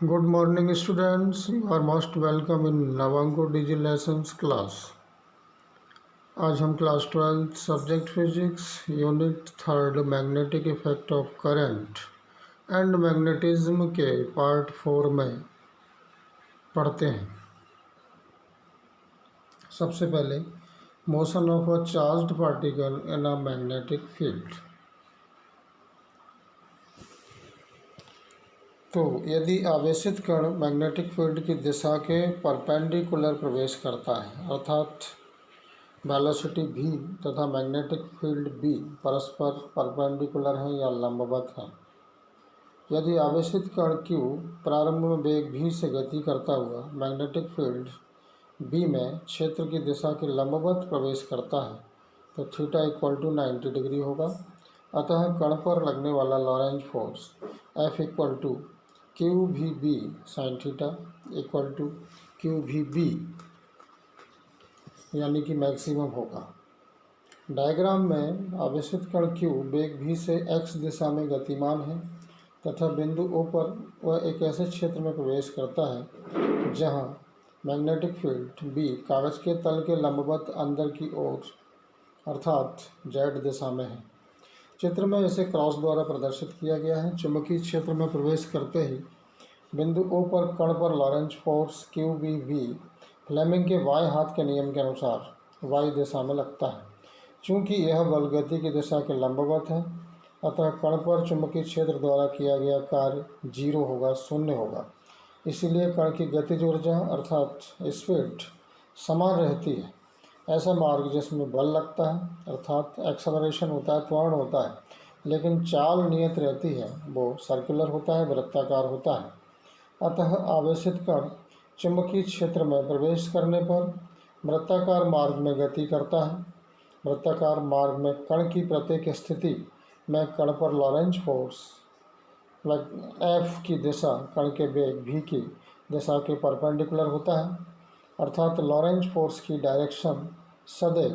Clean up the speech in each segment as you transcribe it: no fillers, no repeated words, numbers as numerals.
Good morning, students. You are most welcome in Navango Digi Lessons class. आज हम class 12 subject physics unit 3 magnetic effect of current and magnetism के part 4 में पढ़ते हैं। सबसे पहले motion of a charged particle in a magnetic field. तो यदि आवेशित कण मैग्नेटिक फील्ड की दिशा के परपेंडिकुलर प्रवेश करता है, अर्थात वेलोसिटी v तथा मैग्नेटिक फील्ड B परस्पर परपेंडिकुलर हैं या लंबवत हैं। यदि आवेशित कण Q प्रारंभ में वेग v से गति करता हुआ मैग्नेटिक फील्ड B में क्षेत्र की दिशा के लंबवत प्रवेश करता है तो थीटा इक्वल टू 90 डिग्री होगा। अतः कण पर लगने वाला Lorentz force F equal to q v B sine theta equal to q v B यानी कि मैक्सिमम होगा। डायग्राम में आवेशित कण Q वेग v से x दिशा में गतिमान है तथा बिंदु O पर वह एक ऐसे क्षेत्र में प्रवेश करता है जहां मैग्नेटिक फील्ड B कागज के तल के लंबवत अंदर की ओर अर्थात z दिशा में है। चित्र में इसे क्रॉस द्वारा प्रदर्शित किया गया है। चुंबकीय क्षेत्र में प्रवेश करते ही बिंदु O पर कण पर लॉरेंज फोर्स QBV फ्लेमिंग के y हाथ के नियम के अनुसार y दिशा में लगता है। चूंकि यह बल गति की दिशा के लंबवत है, अतः कण पर चुंबकीय क्षेत्र द्वारा किया गया कार्य 0 होगा, शून्य होगा। इसीलिए कण की गतिज ऊर्जा अर्थात स्पीड समान रहती है। ऐसा मार्ग जिसमें बल लगता है अर्थात एक्सेलरेशन होता है, त्वरण होता है, लेकिन चाल नियत रहती है, वो सर्कुलर होता है, वृत्ताकार होता है। अतः आवेशित कण चुंबकीय क्षेत्र में प्रवेश करने पर वृत्ताकार मार्ग में गति करता है। वृत्ताकार मार्ग में कण की प्रत्येक स्थिति में कण पर लॉरेंज फोर्स F की दिशा कण के वेग v की दिशा के परपेंडिकुलर होता है, अर्थात लॉरेंज फोर्स की डायरेक्शन सदैव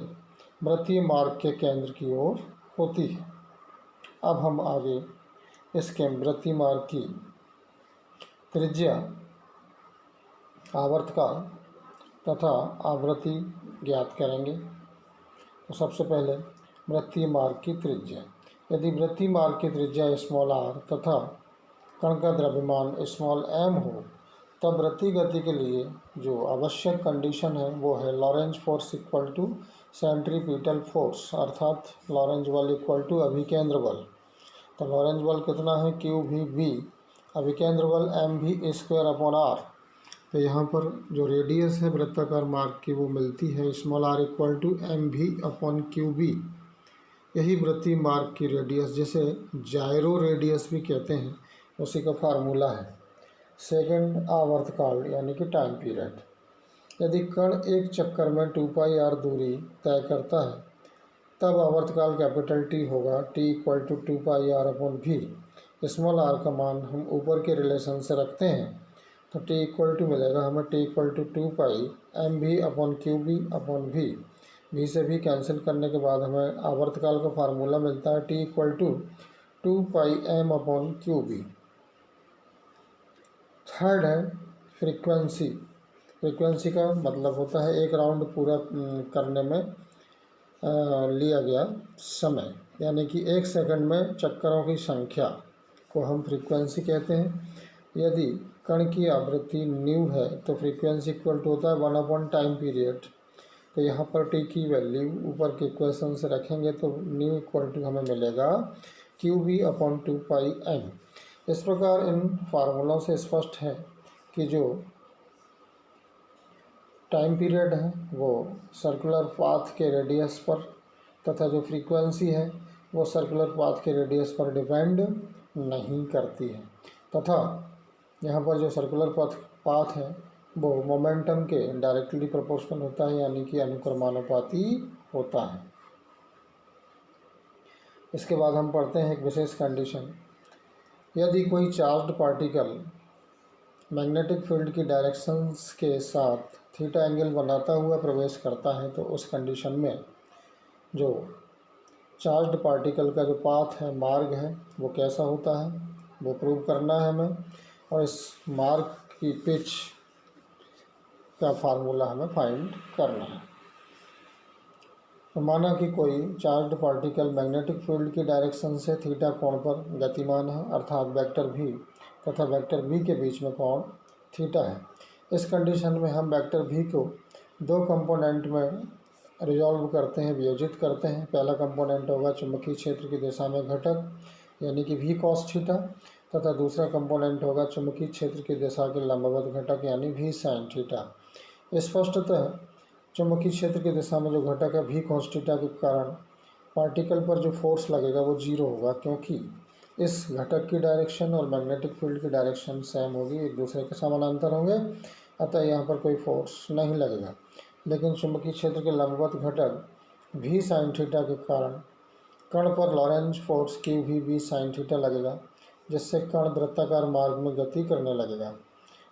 वृत्तीय मार्ग के केंद्र की ओर होती है। अब हम आगे इसके वृत्तीय मार्ग की त्रिज्या, आवर्तकाल तथा आवृत्ति ज्ञात करेंगे। तो सबसे पहले वृत्तीय मार्ग की त्रिज्या। यदि वृत्तीय मार्ग की त्रिज्या स्मॉल r तथा कण का द्रव्यमान स्मॉल m हो, तब वृत्तीय गति के लिए जो आवश्यक कंडीशन है वो है Lorentz force equal to centripetal force, अर्थात लॉरेंज बल इक्वल टू अभिकेंद्र बल। तो लॉरेंज बल कितना है? क्यू वी बी, अभिकेंद्र बल एम भी स्क्वायर अपॉन आर। तो यहाँ पर जो रेडियस है वृत्ताकार मार्ग की वो मिलती है small r equal to M V upon Q B. यही वृत्तीय मार्ग की रेडियस, जिसे जायरो रेडियस भी कहते हैं, उसी का फार्मूला है। सेकंड, आवर्तकाल यानी कि टाइम पीरियड। यदि कण एक चक्कर में 2πr दूरी तय करता है तब आवर्तकाल कैपिटल T होगा T equal to 2πr upon V. Small r का मान हम ऊपर के रिलेशन से रखते हैं तो T इक्वल टू मिलेगा हमें T equal to 2π M V upon Q B upon भी। भी से भी कैंसिल करने के बाद हमें आवर्तकाल का फार्मूला मिलता है T equal to 2π m upon Q B. Third है फ्रीक्वेंसी। फ्रीक्वेंसी का मतलब होता है एक राउंड पूरा करने में लिया गया समय, यानी कि एक सेकंड में चक्करों की संख्या को हम फ्रीक्वेंसी कहते हैं। यदि कण की आवृत्ति न्यू है तो फ्रीक्वेंसी इक्वल टू होता है 1 अपॉन टाइम पीरियड। तो यहाँ पर टी की वैल्यू ऊपर के इक्वेशन से रखेंगे तो न्यू इक्वल टू हमें मिलेगा क्यू बी अपॉन 2π m। इस प्रकार इन फार्मूलों से स्पष्ट है कि जो टाइम पीरियड है वो सर्कुलर पाथ के रेडियस पर तथा जो फ्रीक्वेंसी है वो सर्कुलर पाथ के रेडियस पर डिपेंड नहीं करती है, तथा यहाँ पर जो सर्कुलर पाथ है वो मोमेंटम के डायरेक्टली प्रोपोर्शनल होता है, यानी कि अनुक्रमानुपाती होता है। इसके बाद हम पढ़ते हैं एक विशेष कंडीशन। यदि कोई चार्ज्ड पार्टिकल मैग्नेटिक फील्ड की डायरेक्शंस के साथ थीटा एंगल बनाता हुआ प्रवेश करता है तो उस कंडीशन में जो चार्ज्ड पार्टिकल का जो पाथ है, मार्ग है, वो कैसा होता है वो प्रूव करना है हमें। और इस मार्ग की पिच का फार्मूला हमें फाइंड करना है। तो माना कि कोई चार्ज्ड पार्टिकल मैग्नेटिक फील्ड की डायरेक्शन से थीटा कोण पर गतिमान है, अर्थात वेक्टर v तथा वेक्टर v के बीच में कोण थीटा है। इस कंडीशन में हम वेक्टर v को दो कंपोनेंट में रिजॉल्व करते हैं, वियोजित करते हैं। पहला कंपोनेंट होगा चुंबकीय क्षेत्र की दिशा में घटक यानी कि v cos थीटा, तथा दूसरा कंपोनेंट होगा चुंबकीय क्षेत्र की दिशा के लंबवत घटक यानी v sin थीटा। स्पष्टतः चुंबकीय क्षेत्र की दिशा में जो घटक है v cos थीटा के कारण पार्टिकल पर जो फोर्स लगेगा वो जीरो होगा, क्योंकि इस घटक की डायरेक्शन और मैग्नेटिक फील्ड की डायरेक्शन सेम होगी, एक दूसरे के समानांतर होंगे, अतः यहाँ पर कोई फोर्स नहीं लगेगा। लेकिन चुंबकीय क्षेत्र के लंबवत घटक v sin थीटा के कारण कण पर लॉरेंज फोर्स q भी v sin थीटा लगेगा, जिससे कण वृत्ताकार मार्ग में गति करने लगेगा।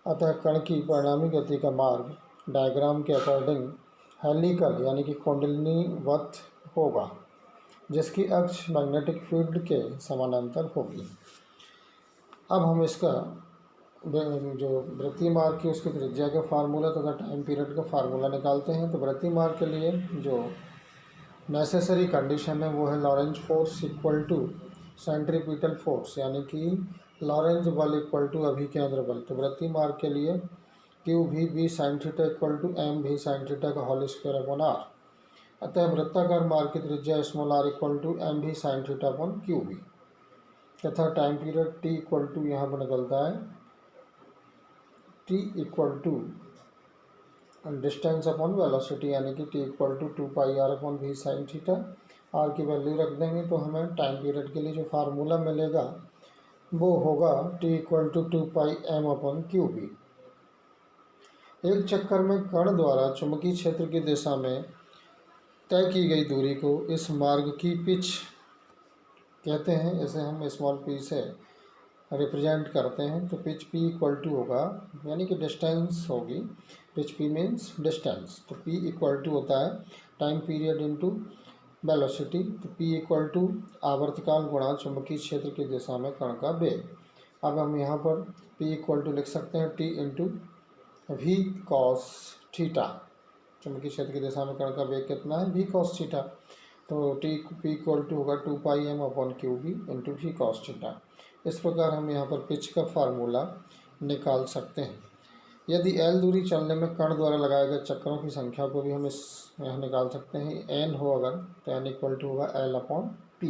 अतः कण की परिणामी गति का मार्ग डायग्राम के अकॉर्डिंग हेलिकल यानी कि कुंडलिनीवत होगा, जिसकी अक्ष मैग्नेटिक फील्ड के समानांतर होगी। अब हम इसका जो वृत्तीय मार्ग की उसकी त्रिज्या का फार्मूला तथा टाइम पीरियड का फार्मूला निकालते हैं। तो वृत्तीय मार्ग के लिए जो नेसेसरी कंडीशन है वो है Lorentz force equal to centripetal force, यानी कि लॉरेंज बल इक्वल टू अभिकेंद्र बल। तो वृत्तीय मार्ग के लिए Q V B sine theta equal to M V sine theta का होल स्क्वायर अपॉन आर। अतः वृत्ताकार मार्ग की त्रिज्या small R equal to M V sine theta upon Q B, तथा time period T equal to यहाँ पर निकलता है T equal to distance upon velocity, यानी कि T equal to 2πr upon V sine theta. R की value रख देंगे तो हमें टाइम पीरियड के लिए जो फार्मूला मिलेगा वो होगा T equal to 2πm upon Q B. एक चक्कर में कण द्वारा चुंबकीय क्षेत्र की दिशा में तय की गई दूरी को इस मार्ग की पिच कहते हैं। इसे हम स्मॉल पी से रिप्रेजेंट करते हैं। तो पिच p इक्वल टू होगा, यानी कि डिस्टेंस होगी, पिच p मीन्स डिस्टेंस। तो p इक्वल टू होता है टाइम पीरियड इंटू वेलोसिटी। तो p इक्वल टू आवर्तकाल गुणा चुंबकीय क्षेत्र की दिशा में कण का वेग। अब हम यहाँ पर p इक्वल टू लिख सकते हैं t into v cos theta. चुंबकीय क्षेत्र की दिशा में कण का वेग कितना है, v cos थीटा। तो p इक्वल टू होगा 2πm upon Q B into V cos theta. इस प्रकार हम यहाँ पर पिच का फार्मूला निकाल सकते हैं। यदि l दूरी चलने में कण द्वारा लगाए गए चक्रों की संख्या को भी हम इस यहाँ निकाल सकते हैं। n हो अगर तो n इक्वल टू होगा l अपॉन पी।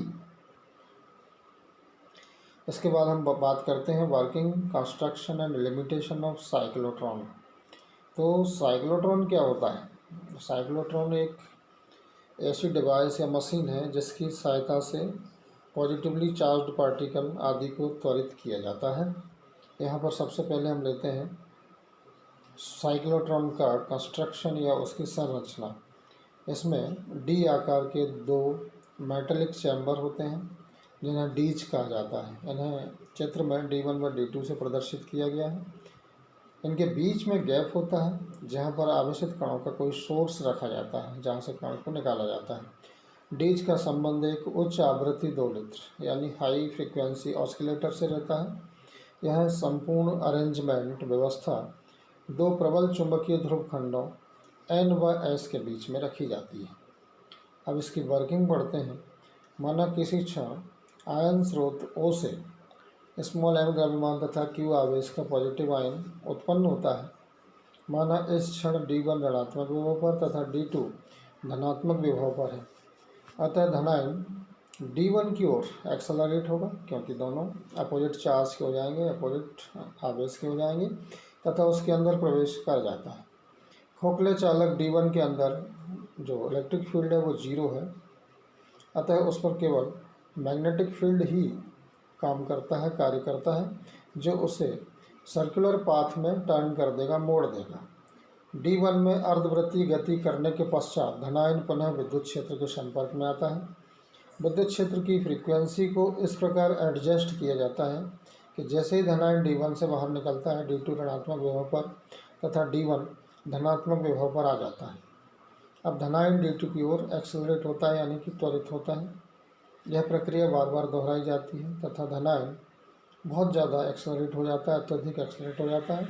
इसके बाद हम बात करते हैं working, construction and limitation of cyclotron. तो साइक्लोट्रॉन क्या होता है? साइक्लोट्रॉन एक ऐसी डिवाइस या मशीन है जिसकी सहायता से पॉजिटिवली चार्ज्ड पार्टिकल आदि को त्वरित किया जाता है। यहाँ पर सबसे पहले हम लेते हैं साइक्लोट्रॉन का कंस्ट्रक्शन या उसकी संरचना। इसमें डी आकार के दो मेटलिक चैम्बर होते हैं जिन्हें डीज कहा जाता है। इन्हें चित्र में D1 व D2 से प्रदर्शित किया गया है। इनके बीच में गैप होता है जहाँ पर आवेशित कणों का कोई सोर्स रखा जाता है, जहाँ से कण को निकाला जाता है। डीज का संबंध एक उच्च आवृत्ति दोलित्र यानी हाई फ्रीक्वेंसी ऑसिलेटर से रहता है। यह संपूर्ण अरेंजमेंट व्यवस्था दो प्रबल चुंबकीय ध्रुव खंडों N व S के बीच में रखी जाती है। अब इसकी वर्किंग पढ़ते हैं। माना किसी क्षण आयन स्रोत O से स्मॉल m द्रव्यमान तथा Q आवेश का पॉजिटिव आयन उत्पन्न होता है। माना इस क्षण D1 ऋणात्मक विभव पर तथा D2 धनात्मक विभव पर है। अतः धनायन D1 की ओर एक्सेलरेट होगा, क्योंकि दोनों अपोजिट चार्ज के हो जाएंगे, अपोजिट आवेश के हो जाएंगे, तथा उसके अंदर प्रवेश कर जाता है। खोखले चालक D1 के अंदर जो इलेक्ट्रिक फील्ड है वो जीरो है, अतः उस पर केवल मैग्नेटिक फील्ड ही काम करता है, कार्य करता है, जो उसे सर्कुलर पाथ में टर्न कर देगा, मोड़ देगा। D1 में अर्धवृत्तीय गति करने के पश्चात धनायन पुनः विद्युत क्षेत्र के संपर्क में आता है। विद्युत क्षेत्र की फ्रीक्वेंसी को इस प्रकार एडजस्ट किया जाता है कि जैसे ही धनायन D1 से बाहर निकलता है D2 ऋणात्मक विभव पर तथा D1 धनात्मक विभव पर आ जाता है। अब धनायन D2 की ओर एक्सेलरेट होता है, यानी कि त्वरित होता है। यह प्रक्रिया बार बार दोहराई जाती है तथा धनायन बहुत ज़्यादा एक्सेलरेट हो जाता है, अत्यधिक एक्सेलरेट हो जाता है।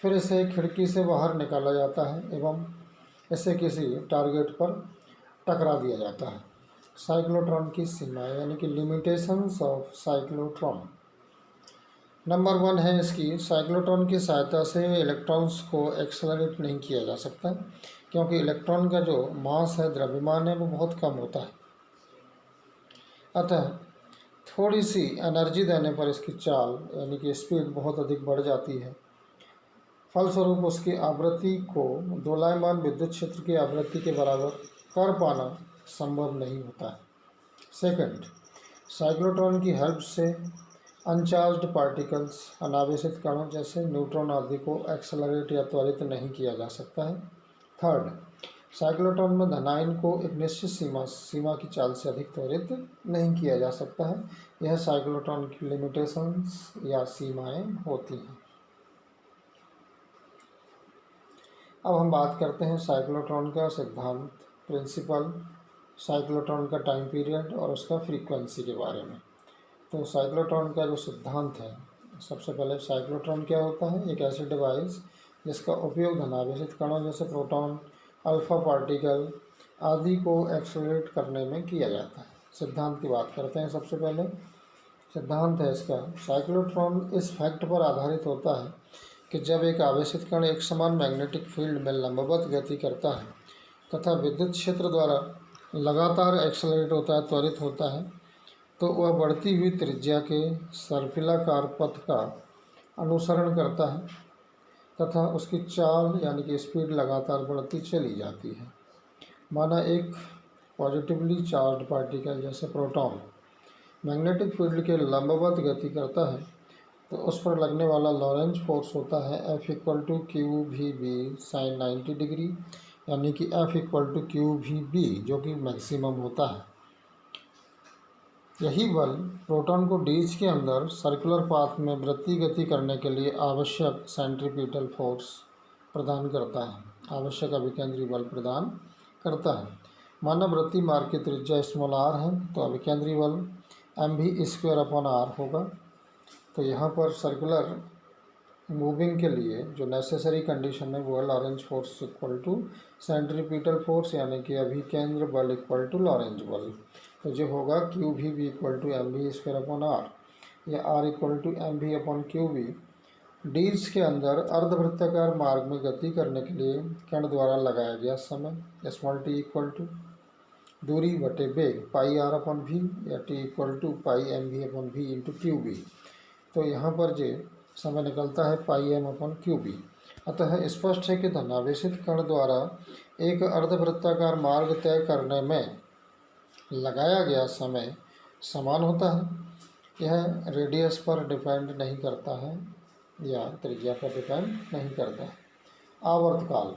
फिर इसे खिड़की से बाहर निकाला जाता है एवं इसे किसी टारगेट पर टकरा दिया जाता है। साइक्लोट्रॉन की सीमाएं यानी कि लिमिटेशंस ऑफ साइक्लोट्रॉन। नंबर 1 है इसकी, साइक्लोट्रॉन की सहायता से इलेक्ट्रॉन्स को एक्सेलरेट नहीं किया जा सकता, क्योंकि इलेक्ट्रॉन का जो मास है, द्रव्यमान है, वो बहुत कम होता है। अतः थोड़ी सी एनर्जी देने पर इसकी चाल यानी कि स्पीड बहुत अधिक बढ़ जाती है। फलस्वरूप उसकी आवृत्ति को दोलायमान विद्युत क्षेत्र की आवृत्ति के बराबर कर पाना संभव नहीं होता है। सेकंड, साइक्लोट्रॉन की हेल्प से अनचार्ज्ड पार्टिकल्स, अनावेशित कणों जैसे न्यूट्रॉन आदि को एक्सेलरेट या त्वरित नहीं किया जा सकता है। थर्ड, साइक्लोट्रॉन में धनायन को एक निश्चित सीमा की चाल से अधिक त्वरित नहीं किया जा सकता है। यह साइक्लोट्रॉन की लिमिटेशंस या सीमाएं होती हैं। अब हम बात करते हैं साइक्लोट्रॉन का सिद्धांत, प्रिंसिपल, साइक्लोट्रॉन का टाइम पीरियड और उसका फ्रीक्वेंसी के बारे में। तो साइक्लोट्रॉन का जो सिद्धांत है, सबसे पहले साइक्लोट्रॉन क्या होता है? एक ऐसी डिवाइस जिसका उपयोग धनावेशित कणों जैसे प्रोटॉन, अल्फा पार्टिकल आदि को एक्सेलरेट करने में किया जाता है। सिद्धांत की बात करते हैं। सबसे पहले सिद्धांत है इसका, साइक्लोट्रॉन इस फैक्ट पर आधारित होता है कि जब एक आवेशित कण एक समान मैग्नेटिक फील्ड में लंबवत गति करता है तथा विद्युत क्षेत्र द्वारा लगातार एक्सेलरेट होता है, त्वरित होता है, तो वह बढ़ती हुई त्रिज्या के सर्पिलाकार पथ का अनुसरण करता है तथा उसकी चाल यानी कि स्पीड लगातार बढ़ती चली जाती है। माना एक पॉजिटिवली चार्ज पार्टिकल जैसे प्रोटॉन मैग्नेटिक फील्ड के लंबवत गति करता है, तो उस पर लगने वाला लॉरेंज फोर्स होता है F=q_v_b sin 90 डिग्री, यानी कि F=q_v_b, जो कि मैक्सिमम होता है। यही बल प्रोटॉन को डीज के अंदर सर्कुलर पाथ में वृत्तीय गति करने के लिए आवश्यक सेंट्रीपिटल फोर्स प्रदान करता है, आवश्यक अभिकेंद्री बल प्रदान करता है। माना वृत्तीय मार्ग की त्रिज्या स्मॉल r है, तो अभिकेंद्री बल mv²/r होगा। तो यहाँ पर सर्कुलर मूविंग के लिए जो नेसेसरी कंडीशन है वो है Lorentz force equal to centripetal force, यानी कि अभिकेंद्र बल इक्वल टू लॉरेंज बल। तो जो होगा QVB इक्वल टू mv²/r या r इक्वल टू mv/qv। डीज के अंदर अर्धवृत्ताकार मार्ग में गति करने के लिए कण द्वारा लगाया गया समय स्मॉल t इक्वल टू दूरी बटे वेग πr/v या t equal to πmv/v into qv। तो यहाँ पर जो समय निकलता है πm/qv। अतः स्पष्ट है कि धनावेशित कण द्वारा एक अर्धवृत्ताकार मार्ग तय करने में लगाया गया समय समान होता है। यह रेडियस पर डिपेंड नहीं करता है या त्रिज्या पर डिपेंड नहीं करता है। आवर्तकाल,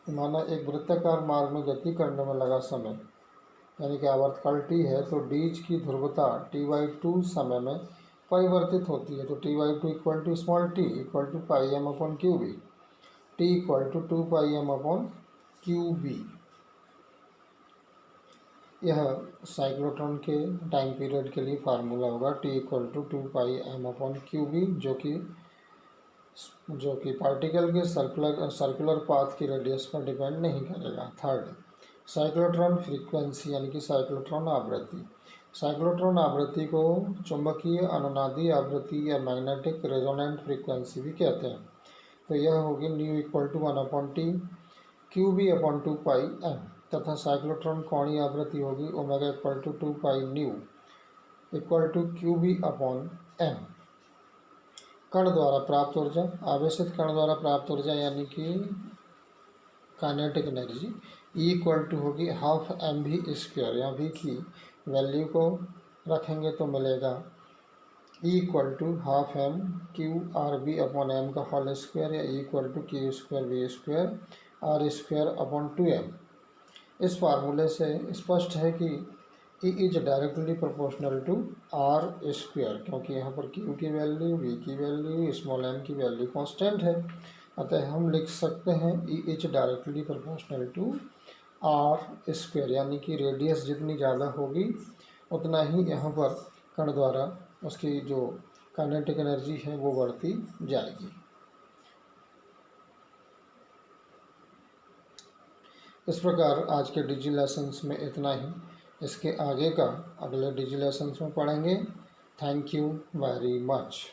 माना एक वृत्ताकार मार्ग में गति करने में लगा समय यानी कि आवर्तकाल t है, तो डीज की ध्रुवता t/2 समय में परिवर्तित होती है। तो t/2 equal to small t equal to πm/qv, t equal to 2πm/qv। यह साइक्लोट्रॉन के टाइम पीरियड के लिए फार्मूला होगा, t इक्वल टू 2πm/qv, जो कि पार्टिकल के सर्कुलर पाथ की रेडियस पर डिपेंड नहीं करेगा। थर्ड, साइक्लोट्रॉन फ्रीक्वेंसी यानी कि साइक्लोट्रॉन आवृत्ति। साइक्लोट्रॉन आवृत्ति को चुंबकीय अनुनादी आवृत्ति या मैग्नेटिक रेजोनेंट फ्रीक्वेंसी भी कहते हैं। तो यह होगी new equal to 1/t qv/2πm तथा साइक्लोट्रॉन कोणीय आवृत्ति होगी omega equal to 2π nu equal to qv/m। कण द्वारा प्राप्त ऊर्जा, आवेशित कण द्वारा प्राप्त ऊर्जा यानी कि kinetic energy E equal to होगी हाफ mv²। यहाँ v की वैल्यू को रखेंगे तो मिलेगा E equal to half m qRb/m का होल स्क्वायर या E इक्वल टू q²v²r²/2m। इस फार्मूले से स्पष्ट है कि E is directly proportional to r², क्योंकि यहाँ पर q की वैल्यू, v की वैल्यू, स्मॉल m की वैल्यू कांस्टेंट है। अतः हम लिख सकते हैं E is directly proportional to r², यानी कि रेडियस जितनी ज़्यादा होगी उतना ही यहाँ पर कण द्वारा उसकी जो काइनेटिक एनर्जी है वो बढ़ती जाएगी। इस प्रकार आज के डिजी लेसन्स में इतना ही। इसके आगे का अगले डिजी लेसन्स में पढ़ेंगे। Thank you very much.